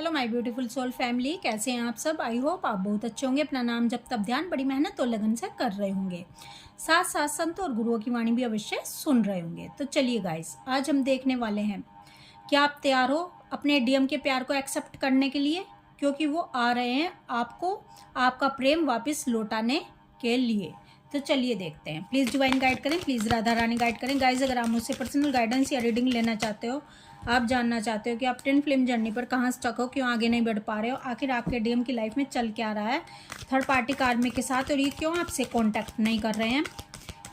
Hello my beautiful soul family, कैसे हैं आप सब। आई होप आप बहुत अच्छे होंगे। अपना नाम जब तब ध्यान बड़ी मेहनत और लगन से कर रहे होंगे, साथ साथ संत और गुरुओं की वाणी भी अवश्य सुन रहे होंगे। तो चलिए गाइस, आज हम देखने वाले हैं क्या आप तैयार हो अपने डीएम के प्यार को एक्सेप्ट करने के लिए, क्योंकि वो आ रहे हैं आपको आपका प्रेम वापस लौटाने के लिए। तो चलिए देखते हैं। प्लीज़ डिवाइन गाइड करें, प्लीज़ राधा रानी गाइड करें। गाइज, अगर आप मुझसे पर्सनल गाइडेंस या रीडिंग लेना चाहते हो, आप जानना चाहते हो कि आप ट्विन फ्लेम जर्नी पर कहाँ स्टक हो, क्यों आगे नहीं बढ़ पा रहे हो, आखिर आपके डीएम की लाइफ में चल क्या रहा है थर्ड पार्टी कार्मिक के साथ, और ये क्यों आपसे कॉन्टैक्ट नहीं कर रहे हैं,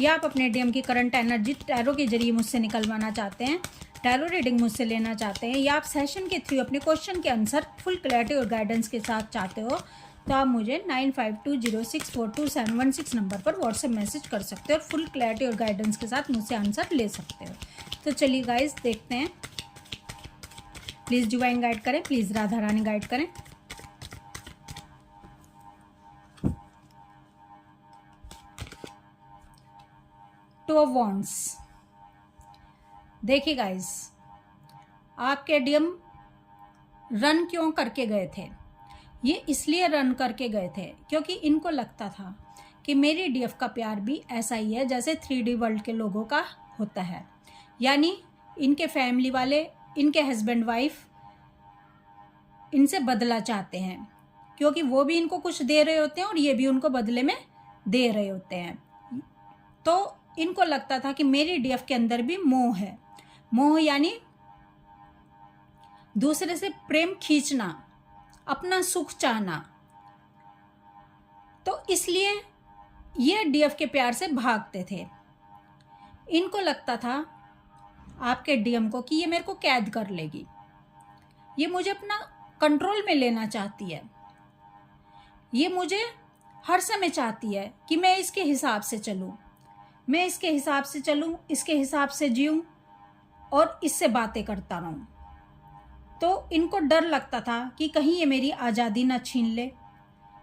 या आप अपने डीएम की करंट एनर्जी टैरो के जरिए मुझसे निकलवाना चाहते हैं, टैरो रीडिंग मुझसे लेना चाहते हैं, या आप सेशन के थ्रू अपने क्वेश्चन के आंसर फुल क्लैरिटी और गाइडेंस के साथ चाहते हो, तो आप मुझे 9520642716 नंबर पर व्हाट्सएप मैसेज कर सकते हो और फुल क्लैरिटी और गाइडेंस के साथ मुझसे आंसर ले सकते हो। तो चलिए गाइस देखते हैं। प्लीज़ डिवाइन गाइड करें, प्लीज़ राधा रानी गाइड करें। Two of wands. देखिए गाइस, आपके डीएम रन क्यों करके गए थे। ये इसलिए रन करके गए थे क्योंकि इनको लगता था कि मेरी डीएफ का प्यार भी ऐसा ही है जैसे 3D वर्ल्ड के लोगों का होता है, यानी इनके फैमिली वाले, इनके हस्बैंड वाइफ इनसे बदला चाहते हैं, क्योंकि वो भी इनको कुछ दे रहे होते हैं और ये भी उनको बदले में दे रहे होते हैं। तो इनको लगता था कि मेरी डीएफ के अंदर भी मोह है। मोह यानी दूसरे से प्रेम खींचना, अपना सुख चाहना। तो इसलिए ये डीएफ के प्यार से भागते थे। इनको लगता था आपके डीएम को कि ये मेरे को कैद कर लेगी, ये मुझे अपना कंट्रोल में लेना चाहती है, ये मुझे हर समय चाहती है कि मैं इसके हिसाब से चलूं, मैं इसके हिसाब से चलूं, इसके हिसाब से जीऊं और इससे बातें करता रहूं। तो इनको डर लगता था कि कहीं ये मेरी आज़ादी ना छीन ले,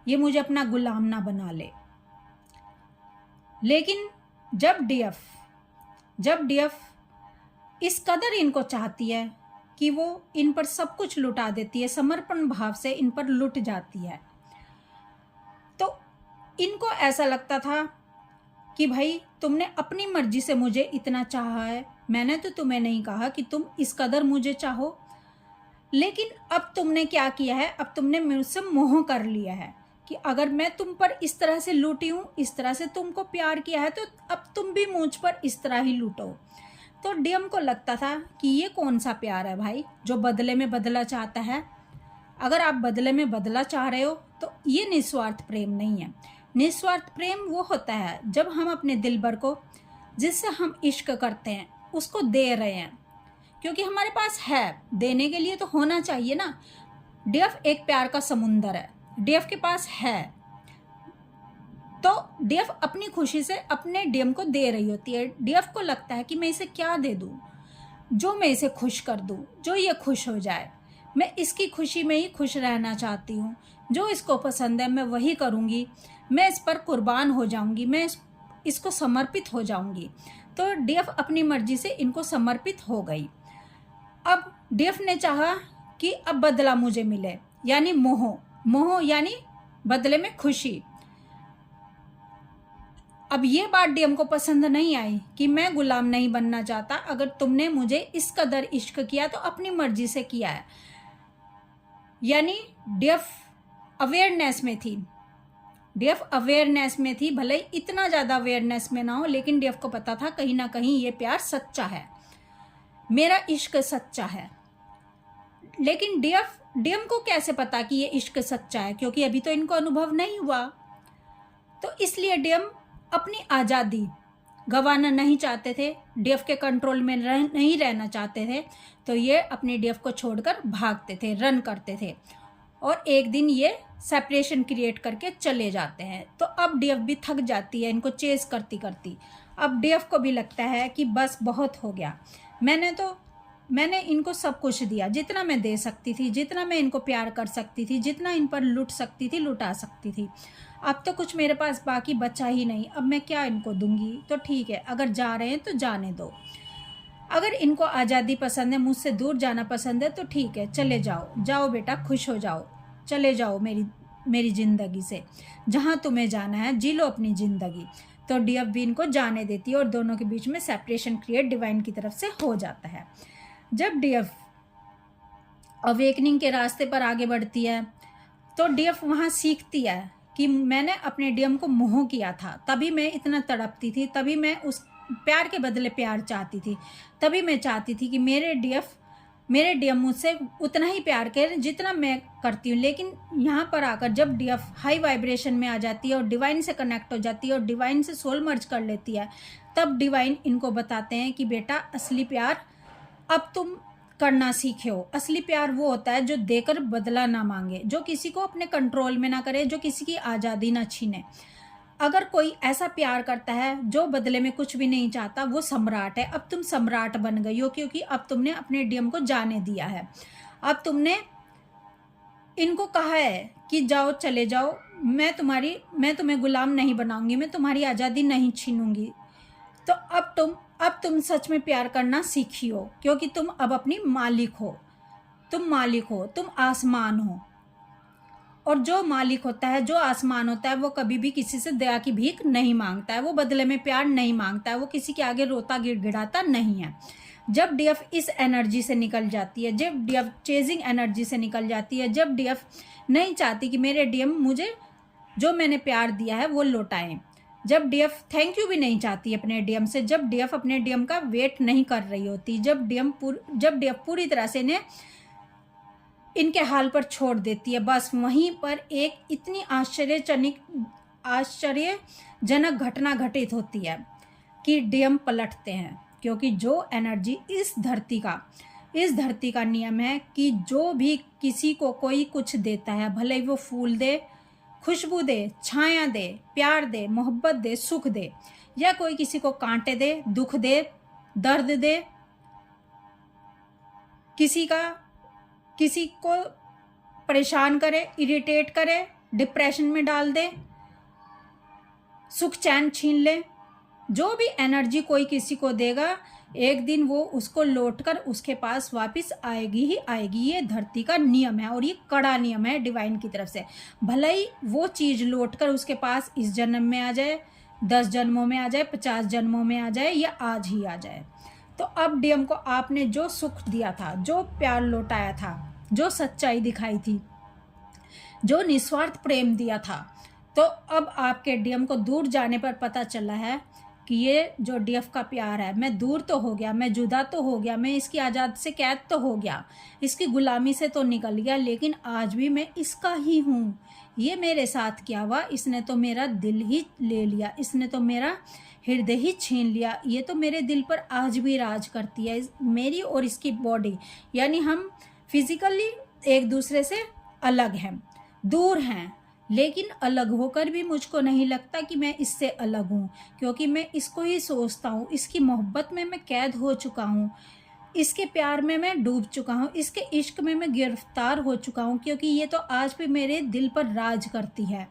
ये मुझे अपना गुलाम ना बना ले। लेकिन जब डीएफ इस कदर इनको चाहती है कि वो इन पर सब कुछ लुटा देती है, समर्पण भाव से इन पर लुट जाती है, तो इनको ऐसा लगता था कि भाई तुमने अपनी मर्जी से मुझे इतना चाहा है, मैंने तो तुम्हें नहीं कहा कि तुम इस कदर मुझे चाहो, लेकिन अब तुमने क्या किया है, अब तुमने मुझसे मोह कर लिया है कि अगर मैं तुम पर इस तरह से लूटी हूँ, इस तरह से तुमको प्यार किया है, तो अब तुम भी मुझ पर इस तरह ही लूटो। तो डीएम को लगता था कि ये कौन सा प्यार है भाई जो बदले में बदला चाहता है। अगर आप बदले में बदला चाह रहे हो तो ये निस्वार्थ प्रेम नहीं है। निस्वार्थ प्रेम वो होता है जब हम अपने दिलबर को, जिससे हम इश्क करते हैं, उसको दे रहे हैं, क्योंकि हमारे पास है, देने के लिए तो होना चाहिए ना। डीएफ एक प्यार का समुंदर है, डीएफ के पास है, तो डीएफ अपनी खुशी से अपने डीएम को दे रही होती है। डीएफ को लगता है कि मैं इसे क्या दे दूं जो मैं इसे खुश कर दूं, जो ये खुश हो जाए, मैं इसकी खुशी में ही खुश रहना चाहती हूँ, जो इसको पसंद है मैं वही करूँगी, मैं इस पर कुर्बान हो जाऊँगी, मैं इसको समर्पित हो जाऊँगी। तो डीएफ अपनी मर्जी से इनको समर्पित हो गई। अब डीएफ ने चाहा कि अब बदला मुझे मिले, यानी मोह यानी बदले में खुशी। अब ये बात डीएम को पसंद नहीं आई कि मैं गुलाम नहीं बनना चाहता, अगर तुमने मुझे इस कदर इश्क किया तो अपनी मर्जी से किया है। यानी डीएफ अवेयरनेस में थी, भले ही इतना ज़्यादा अवेयरनेस में ना हो, लेकिन डीएफ को पता था कहीं ना कहीं ये प्यार सच्चा है, मेरा इश्क सच्चा है। लेकिन डीएम को कैसे पता कि ये इश्क सच्चा है, क्योंकि अभी तो इनको अनुभव नहीं हुआ। तो इसलिए डीएम अपनी आज़ादी गंवाना नहीं चाहते थे, डीएफ के कंट्रोल में नहीं रहना चाहते थे, तो ये अपनी डीएफ को छोड़कर भागते थे, रन करते थे, और एक दिन ये सेपरेशन क्रिएट करके चले जाते हैं। तो अब डीएफ भी थक जाती है इनको चेस करती करती। अब डीएफ को भी लगता है कि बस बहुत हो गया, मैंने इनको सब कुछ दिया, जितना मैं दे सकती थी, जितना मैं इनको प्यार कर सकती थी, जितना इन पर लुट सकती थी, लुटा सकती थी, अब तो कुछ मेरे पास बाकी बचा ही नहीं, अब मैं क्या इनको दूंगी। तो ठीक है, अगर जा रहे हैं तो जाने दो। अगर इनको आज़ादी पसंद है, मुझसे दूर जाना पसंद है, तो ठीक है, चले जाओ, जाओ बेटा, खुश हो जाओ, चले जाओ मेरी ज़िंदगी से, जहाँ तुम्हें जाना है जी लो अपनी ज़िंदगी। तो डीएफ भी इनको जाने देती है और दोनों के बीच में सेपरेशन क्रिएट डिवाइन की तरफ से हो जाता है। जब डीएफ अवेकनिंग के रास्ते पर आगे बढ़ती है तो डीएफ वहाँ सीखती है कि मैंने अपने डीएम को मोह किया था, तभी मैं इतना तड़पती थी, तभी मैं उस प्यार के बदले प्यार चाहती थी, तभी मैं चाहती थी कि मेरे डीएम मुझसे उतना ही प्यार करें जितना मैं करती हूँ। लेकिन यहाँ पर आकर जब डीएफ हाई वाइब्रेशन में आ जाती है और डिवाइन से कनेक्ट हो जाती है और डिवाइन से सोल मर्ज कर लेती है, तब डिवाइन इनको बताते हैं कि बेटा असली प्यार अब तुम करना सीखे हो। असली प्यार वो होता है जो देकर बदला ना मांगे, जो किसी को अपने कंट्रोल में ना करे, जो किसी की आज़ादी ना छीने। अगर कोई ऐसा प्यार करता है जो बदले में कुछ भी नहीं चाहता, वो सम्राट है। अब तुम सम्राट बन गई हो, क्योंकि अब तुमने अपने डीएम को जाने दिया है। अब तुमने इनको कहा है कि जाओ, चले जाओ, मैं तुम्हें गुलाम नहीं बनाऊंगी, मैं तुम्हारी आज़ादी नहीं छीनूंगी। तो अब तुम सच में प्यार करना सीखी हो, क्योंकि तुम अब अपनी मालिक हो, तुम आसमान हो। और जो मालिक होता है, जो आसमान होता है, वो कभी भी किसी से दया की भीख नहीं मांगता है, वो बदले में प्यार नहीं मांगता है, वो किसी के आगे रोता गिड़गिड़ाता नहीं है। जब डीएफ इस एनर्जी से निकल जाती है, जब डीएफ चेजिंग एनर्जी से निकल जाती है, जब डीएफ नहीं चाहती कि मेरे डीएम मुझे जो मैंने प्यार दिया है वो लौटाएं, जब डीएफ थैंक यू भी नहीं चाहती अपने डीएम से, जब डीएफ अपने डीएम का वेट नहीं कर रही होती, जब डीएफ पूरी तरह से इनके हाल पर छोड़ देती है, बस वहीं पर एक इतनी आश्चर्यजनक घटना घटित होती है कि डीएम पलटते हैं। क्योंकि जो एनर्जी इस धरती का नियम है कि जो भी किसी को कोई कुछ देता है, भले ही वो फूल दे, खुशबू दे, छाया दे, प्यार दे, मोहब्बत दे, सुख दे, या कोई किसी को कांटे दे, दुख दे, दर्द दे, किसी को परेशान करे, इरिटेट करे, डिप्रेशन में डाल दे, सुख चैन छीन ले, जो भी एनर्जी कोई किसी को देगा, एक दिन वो उसको लौटकर उसके पास वापस आएगी ही आएगी। ये धरती का नियम है और ये कड़ा नियम है डिवाइन की तरफ से। भले ही वो चीज़ लौटकर उसके पास इस जन्म में आ जाए, 10 जन्मों में आ जाए, 50 जन्मों में आ जाए, या आज ही आ जाए। तो अब डीएम को आपने जो सुख दिया था, जो प्यार लौटाया था, जो सच्चाई दिखाई थी, जो निस्वार्थ प्रेम दिया था, तो अब आपके डीएम को दूर जाने पर पता चला है कि ये जो डीएफ का प्यार है, मैं दूर तो हो गया, मैं जुदा तो हो गया, मैं इसकी आज़ाद से कैद तो हो गया, इसकी गुलामी से तो निकल गया, लेकिन आज भी मैं इसका ही हूँ। ये मेरे साथ क्या हुआ, इसने तो मेरा दिल ही ले लिया, इसने तो मेरा हृदय ही छीन लिया, ये तो मेरे दिल पर आज भी राज करती है, मेरी और इसकी बॉडी। यानी हम फिजिकली एक दूसरे से अलग हैं, दूर हैं, लेकिन अलग होकर भी मुझको नहीं लगता कि मैं इससे अलग हूँ, क्योंकि मैं इसको ही सोचता हूँ, इसकी मोहब्बत में मैं कैद हो चुका हूँ, इसके प्यार में मैं डूब चुका हूँ, इसके इश्क में मैं गिरफ्तार हो चुका हूँ, क्योंकि ये तो आज भी मेरे दिल पर राज करती है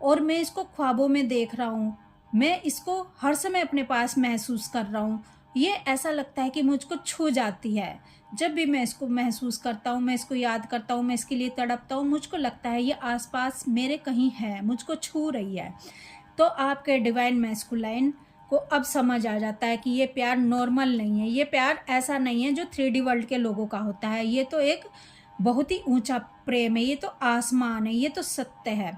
और मैं इसको ख्वाबों में देख रहा हूँ, मैं इसको हर समय अपने पास महसूस कर रहा हूँ। ये ऐसा लगता है कि मुझको छू जाती है। जब भी मैं इसको महसूस करता हूँ, मैं इसको याद करता हूँ, मैं इसके लिए तड़पता हूँ, मुझको लगता है ये आसपास मेरे कहीं है, मुझको छू रही है। तो आपके डिवाइन मैस्कुलाइन को अब समझ आ जाता है कि ये प्यार नॉर्मल नहीं है, ये प्यार ऐसा नहीं है जो 3D वर्ल्ड के लोगों का होता है, ये तो एक बहुत ही ऊंचा प्रेम है, ये तो आसमान है, ये तो सत्य है,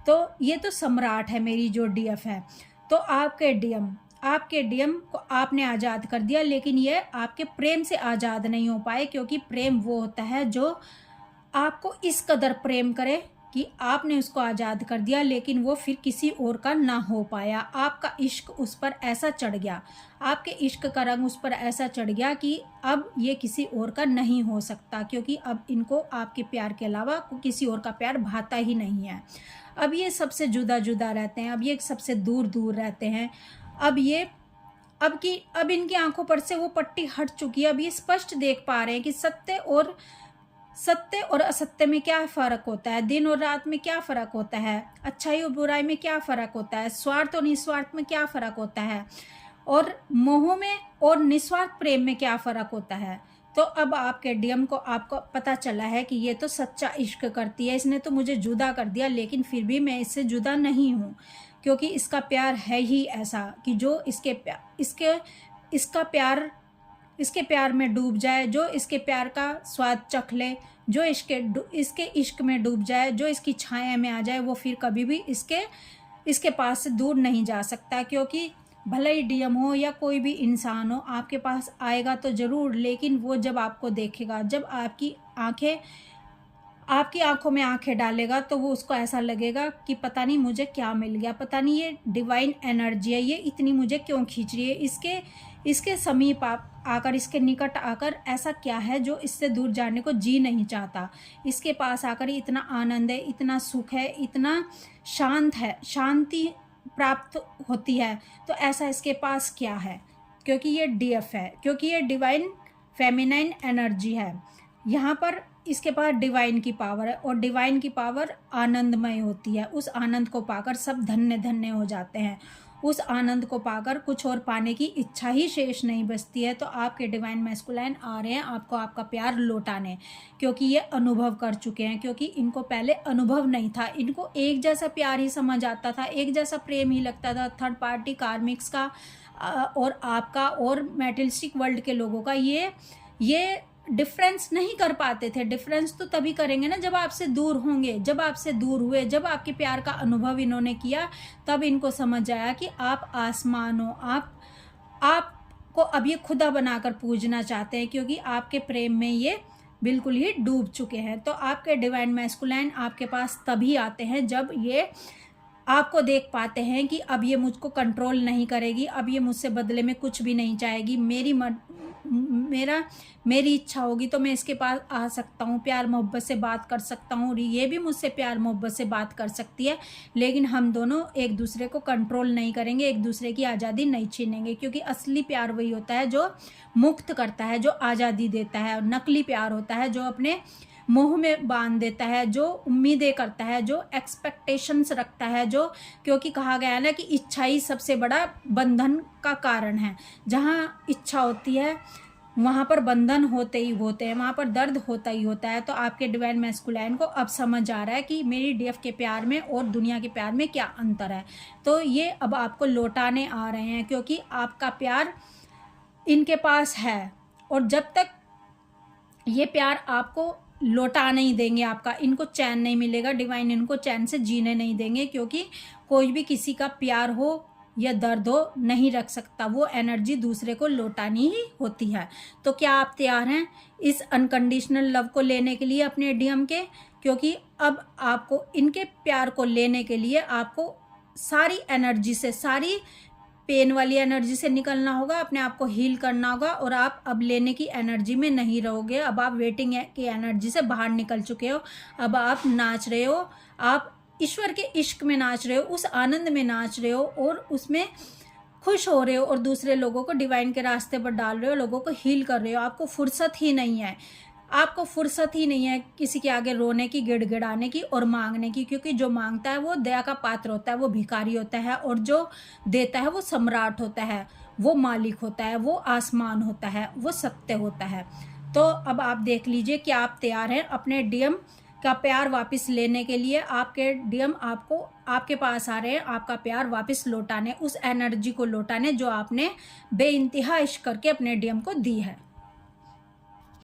तो ये तो सम्राट है मेरी जो डीएफ है। तो आपके डीएम को आपने आज़ाद कर दिया, लेकिन ये आपके प्रेम से आज़ाद नहीं हो पाए, क्योंकि प्रेम वो होता है जो आपको इस कदर प्रेम करे कि आपने उसको आज़ाद कर दिया, लेकिन वो फिर किसी और का ना हो पाया। आपका इश्क उस पर ऐसा चढ़ गया, आपके इश्क का रंग उस पर ऐसा चढ़ गया कि अब ये किसी और का नहीं हो सकता, क्योंकि अब इनको आपके प्यार के अलावा किसी और का प्यार भाता ही नहीं है। अब ये सबसे जुदा जुदा रहते हैं, अब ये सबसे दूर दूर रहते हैं। अब इनकी आंखों पर से वो पट्टी हट चुकी है। अब ये स्पष्ट देख पा रहे हैं कि सत्य और असत्य में क्या फ़र्क होता है, दिन और रात में क्या फ़र्क होता है, अच्छाई और बुराई में क्या फ़र्क होता है, स्वार्थ और निस्वार्थ में क्या फ़र्क होता है। और मोह में और निस्वार्थ प्रेम में क्या फ़र्क होता है। तो अब आपके डीएम को आपको पता चला है कि ये तो सच्चा इश्क करती है, इसने तो मुझे जुदा कर दिया, लेकिन फिर भी मैं इससे जुदा नहीं हूँ, क्योंकि इसका प्यार है ही ऐसा कि जो इसके प्यार में डूब जाए, जो इसके प्यार का स्वाद चख ले, जो इसके इश्क में डूब जाए, जो इसकी छाया में आ जाए, वो फिर कभी भी इसके पास से दूर नहीं जा सकता। क्योंकि भले ही डीएम हो या कोई भी इंसान हो, आपके पास आएगा तो ज़रूर, लेकिन वो जब आपको देखेगा, जब आपकी आंखों में आंखें डालेगा, तो वो उसको ऐसा लगेगा कि पता नहीं मुझे क्या मिल गया, पता नहीं ये डिवाइन एनर्जी है, ये इतनी मुझे क्यों खींच रही है, इसके समीप आकर, इसके निकट आकर ऐसा क्या है जो इससे दूर जाने को जी नहीं चाहता। इसके पास आकर इतना आनंद है, इतना सुख है, इतना शांति प्राप्त होती है, तो ऐसा इसके पास क्या है। क्योंकि ये डीएफ है, क्योंकि ये डिवाइन फेमिनाइन एनर्जी है। यहाँ पर इसके पास डिवाइन की पावर है, और डिवाइन की पावर आनंदमय होती है। उस आनंद को पाकर सब धन्य धन्य हो जाते हैं। उस आनंद को पाकर कुछ और पाने की इच्छा ही शेष नहीं बचती है। तो आपके डिवाइन मैस्कुलाइन आ रहे हैं आपको आपका प्यार लौटाने, क्योंकि ये अनुभव कर चुके हैं, क्योंकि इनको पहले अनुभव नहीं था। इनको एक जैसा प्यार ही समझ आता था, एक जैसा प्रेम ही लगता था। थर्ड पार्टी कार्मिक्स का और आपका और मेटलिस्टिक वर्ल्ड के लोगों का ये डिफरेंस नहीं कर पाते थे। डिफरेंस तो तभी करेंगे ना जब आपसे दूर होंगे, जब आपसे दूर हुए, जब आपके प्यार का अनुभव इन्होंने किया, तब इनको समझ आया कि आप आसमान हो, आपको अब ये खुदा बनाकर पूजना चाहते हैं, क्योंकि आपके प्रेम में ये बिल्कुल ही डूब चुके हैं। तो आपके डिवाइन मैस्कुलाइन आपके पास तभी आते हैं जब ये आपको देख पाते हैं कि अब ये मुझको कंट्रोल नहीं करेगी, अब ये मुझसे बदले में कुछ भी नहीं चाहेगी। मेरी इच्छा होगी तो मैं इसके पास आ सकता हूँ, प्यार मोहब्बत से बात कर सकता हूँ, और ये भी मुझसे प्यार मोहब्बत से बात कर सकती है, लेकिन हम दोनों एक दूसरे को कंट्रोल नहीं करेंगे, एक दूसरे की आज़ादी नहीं छीनेंगे। क्योंकि असली प्यार वही होता है जो मुक्त करता है, जो आज़ादी देता है, और नकली प्यार होता है जो अपने मोह में बांध देता है, जो उम्मीदें करता है, जो एक्सपेक्टेशंस रखता है, जो, क्योंकि कहा गया है ना कि इच्छा ही सबसे बड़ा बंधन का कारण है। जहाँ इच्छा होती है वहाँ पर बंधन होते ही होते हैं, वहाँ पर दर्द होता ही होता है। तो आपके डिवाइन मैस्कुलाइन को अब समझ आ रहा है कि मेरी डीएफ के प्यार में और दुनिया के प्यार में क्या अंतर है। तो ये अब आपको लौटाने आ रहे हैं, क्योंकि आपका प्यार इनके पास है, और जब तक ये प्यार आपको लौटा नहीं देंगे, इनको चैन नहीं मिलेगा। डिवाइन इनको चैन से जीने नहीं देंगे, क्योंकि कोई भी किसी का प्यार हो या दर्द हो नहीं रख सकता, वो एनर्जी दूसरे को लौटानी ही होती है। तो क्या आप तैयार हैं इस अनकंडीशनल लव को लेने के लिए अपने डीएम के? क्योंकि अब आपको इनके प्यार को लेने के लिए आपको सारी एनर्जी से, सारी पेन वाली एनर्जी से निकलना होगा, अपने आप को हील करना होगा, और आप अब लेने की एनर्जी में नहीं रहोगे। अब आप वेटिंग की एनर्जी से बाहर निकल चुके हो। अब आप नाच रहे हो, आप ईश्वर के इश्क में नाच रहे हो, उस आनंद में नाच रहे हो, और उसमें खुश हो रहे हो, और दूसरे लोगों को डिवाइन के रास्ते पर डाल रहे हो, लोगों को हील कर रहे हो। आपको फुर्सत ही नहीं है, किसी के आगे रोने की, गिड़गिड़ाने की और मांगने की, क्योंकि जो मांगता है वो दया का पात्र होता है, वो भिखारी होता है, और जो देता है वो सम्राट होता है, वो मालिक होता है, वो आसमान होता है, वो सत्य होता है। तो अब आप देख लीजिए कि आप तैयार हैं अपने डीएम का प्यार वापस लेने के लिए। आपके डीएम आपके पास आ रहे हैं आपका प्यार वापस लौटाने, उस एनर्जी को लौटाने जो आपने बेइंतहा इश्क करके अपने डीएम को दी है।